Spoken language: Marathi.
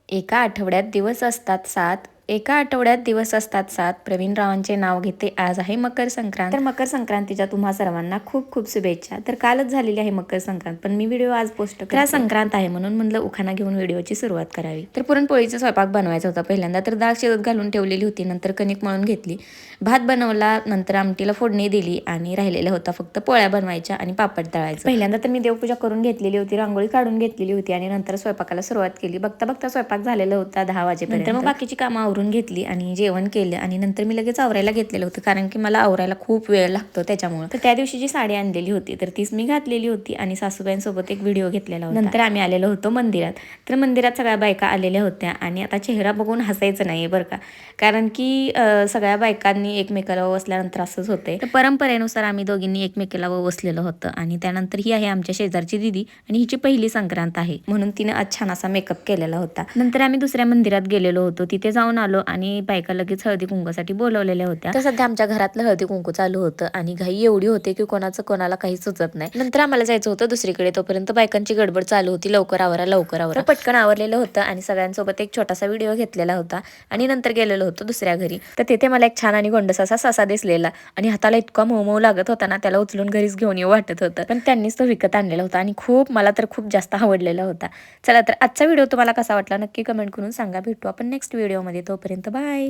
एका आठवड्यात दिवस असतात 7. एका आठवड्यात दिवस असतात 7. प्रवीण रावांचे नाव घेते. आज आहे मकर संक्रांत. तर मकर संक्रांतीच्या तुम्हा सर्वांना खूप खूप शुभेच्छा. तर कालच झालेली आहे मकर संक्रांत, पण मी व्हिडिओ आज पोस्ट करते. संक्रांत आहे म्हणून म्हणलं उखाणा घेऊन व्हिडिओची सुरुवात करावी. तर पुरणपोळीचा स्वयंपाक बनवायचा होता. पहिल्यांदा तर डाळ शिजत घालून ठेवलेली होती, नंतर कणिक मळून घेतली, भात बनवला, नंतर आमटीला फोडणी दिली आणि राहिलेला होता फक्त पोळ्या बनवायच्या आणि पापड तळायचं. पहिल्यांदा तर मी देवपूजा करून घेतलेली होती, रांगोळी काढून घेतलेली होती आणि नंतर स्वयंपाकाला सुरुवात केली. बघता बघता स्वयंपाक झालेला होता 10 वाजेपर्यंत. मग बाकीची कामं आवरून घेतली आणि जेवण केलं आणि नंतर मी लगेच आवरायला घेतलेलं होतं, कारण की मला आवरायला खूप वेळ लागतो त्याच्यामुळे. तर त्या दिवशी जी साडी आणलेली होती तर तीच मी घातलेली होती आणि सासूबाईंसोबत एक व्हिडिओ घेतलेला होता. नंतर आम्ही आलेलो होतो मंदिरात. तर मंदिरात सगळ्या बायका आलेल्या होत्या आणि आता चेहरा बघून हसायचं नाही बरं का, कारण की सगळ्या बायकांनी एकमेकाला बसल्यानंतर असंच होते. तर परंपरेनुसार आम्ही दोघींनी एकमेकाला बसलेलं होतं आणि त्यानंतर ही आहे आमच्या शेजारची दिदी आणि हिची पहिली संक्रांत आहे म्हणून तिने आज छान असा मेकअप केलेला होता. नंतर आम्ही दुसऱ्या मंदिरात गेलेलो होतो, तिथे जाऊन आलो आणि बायका लगेच हळदी कुंकूसाठी बोलवलेल्या होत्या. तर सध्या आमच्या घरातलं हळदी कुंकू चालू होतं आणि घाई एवढी होते की कोणाचं कोणाला काही सुचत नाही. नंतर आम्हाला जायचं होतं दुसरीकडे, तोपर्यंत बायकांची गडबड चालू होती, लवकर आवरा लवकर आवरा. पटकन आवरलेलं होतं आणि सगळ्यांसोबत एक छोटासा व्हिडिओ घेतलेला होता आणि नंतर गेलेलो होतो दुसऱ्या घरी. तर तिथे मला एक छान आणि गोंडस असा ससा दिसलेला आणि हाताला इतका मऊ लागत होता ना, त्याला उचलून घरीच घेऊन येऊ वाटत होतं, पण त्यांनीच तो विकत आणलेला होता आणि मला तर खूप जास्त आवडलेला होता. चला तर आजचा व्हिडिओ तुम्हाला कसा वाटला नक्की कमेंट करून सांगा. भेटू आपण नेक्स्ट व्हिडिओमध्ये, तोपर्यंत बाय.